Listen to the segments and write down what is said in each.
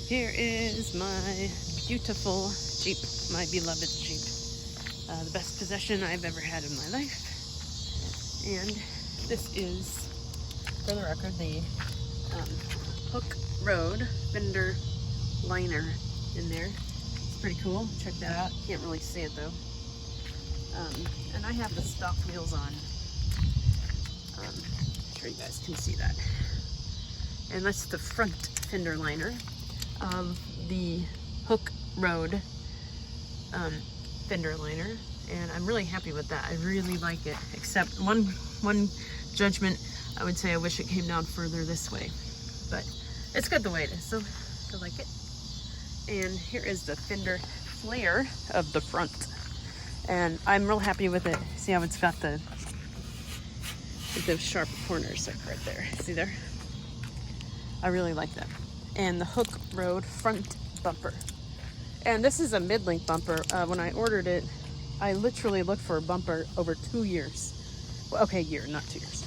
Here is my beautiful Jeep, my beloved Jeep. The best possession I've ever had in my life. And this is, for the record, the HOOKE ROAD Fender liner in there. It's pretty cool. Check that out. Can't really see it though. And I have the stock wheels on. I'm sure you guys can see that. And that's the front fender liner of the HOOKE ROAD fender liner, and I'm really happy with that. I really like it, except one judgment, I would say I wish it came down further this way, but it's good the way it is, so I like it. And here is the Fender Flare of the front, and I'm real happy with it. See how it's got the sharp corners right there, see there? I really like that. And the HOOKE ROAD front bumper. And this is a mid-length bumper. When I ordered it, I literally looked for a bumper over 2 years. Well, okay, year, not 2 years.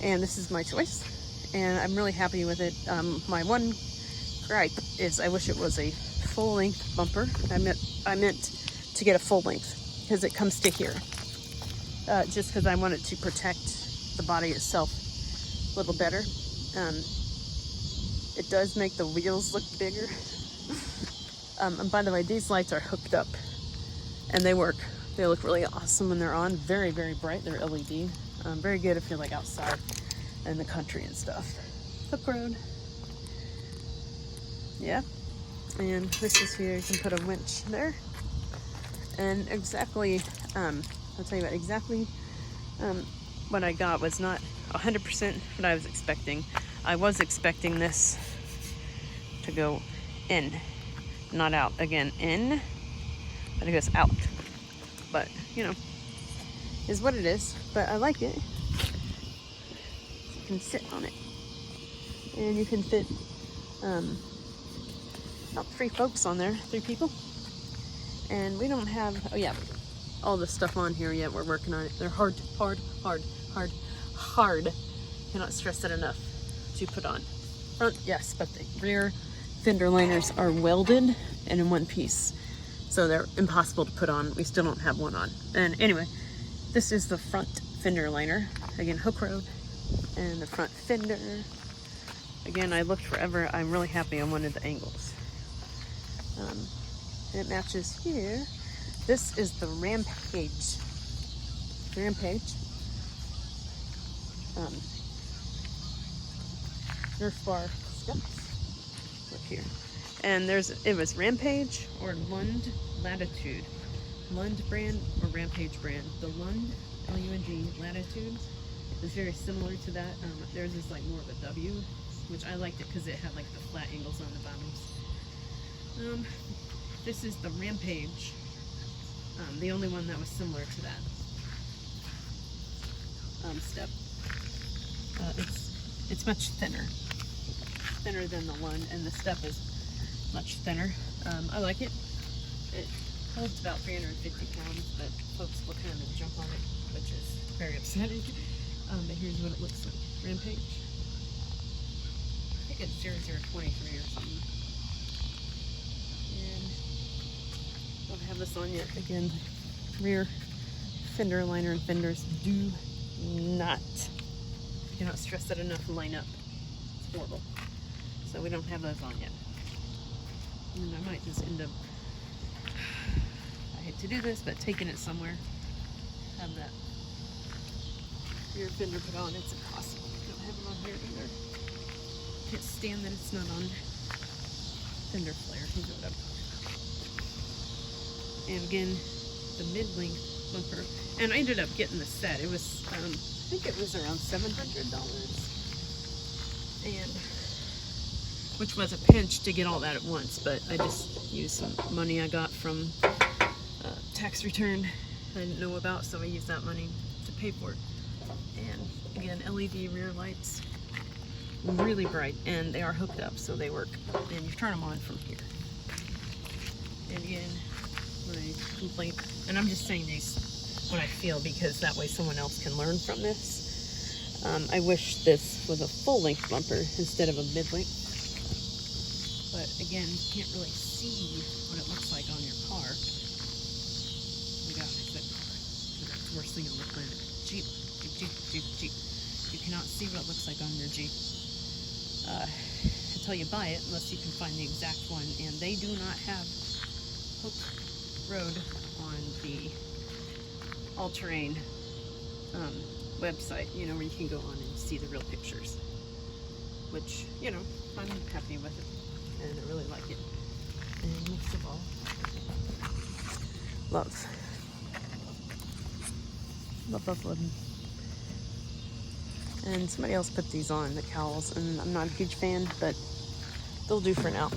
And this is my choice. And I'm really happy with it. My one gripe is I wish it was a full-length bumper. I meant to get a full length because it comes to here. Just because I want it to protect the body itself a little better. It does make the wheels look bigger. And by the way, these lights are hooked up and they work. They look really awesome when they're on. Very, very bright. They're LED. Very good if you're like outside in the country and stuff. HOOKE ROAD. Yeah. And this is here. You can put a winch there. And exactly, I'll tell you what, exactly what I got was not 100% what I was expecting. I was expecting this to go in, not out. Again, in, but it goes out. But, you know, is what it is. But I like it. You can sit on it. And you can fit about 3 folks on there, 3 people. And we don't have, oh yeah, all the stuff on here yet. We're working on it. They're hard. Cannot stress that enough to put on. Front, yes, but the rear fender liners are welded and in one piece, so they're impossible to put on. We still don't have one on. And anyway, this is the front fender liner. Again, HOOKE ROAD, and the front fender. Again, I looked forever. I'm really happy. I wanted the angles. And it matches here. This is the Rampage. NERF bar steps. Look here. And it was Rampage or Lund Latitude. Lund brand or Rampage brand. The Lund, L-U-N-D, Latitude is very similar to that. Theirs is like more of a W, which I liked it because it had like the flat angles on the bottoms. This is the Rampage. The only one that was similar to that step. It's much thinner than the Lund, and the step is much thinner. I like it. It holds about 350 pounds, but folks will kind of jump on it, which is very upsetting. But here's what it looks like. Rampage. I think it's 0023 or something. And I don't have this on yet. Again, rear fender liner and fenders do not, I cannot stress that enough, line up. It's horrible. So we don't have those on yet. And I might just end up, I hate to do this, but taking it somewhere, have that rear fender put on. It's impossible. I don't have it on here either. Can't stand that it's not on Fender Flare. Here's what I'm talking about. And again, the mid-length bumper. And I ended up getting the set. It was, I think it was around $700. And which was a pinch to get all that at once, but I just used some money I got from tax return I didn't know about, so I used that money to pay for it. And again, LED rear lights, really bright, and they are hooked up, so they work. And you turn them on from here. And again, my complaint, and I'm just saying these what I feel because that way someone else can learn from this. I wish this was a full-length bumper instead of a mid-length. But again, you can't really see what it looks like on your car. Oh my gosh, that's the worst thing on the planet. Jeep. You cannot see what it looks like on your Jeep until you buy it, unless you can find the exact one. And they do not have HOOKE Road on the all-terrain website, you know, where you can go on and see the real pictures. Which, you know, I'm happy with it, and I really like it. And most of all, love. Love. And somebody else put these on, the cowls, and I'm not a huge fan, but they'll do for now.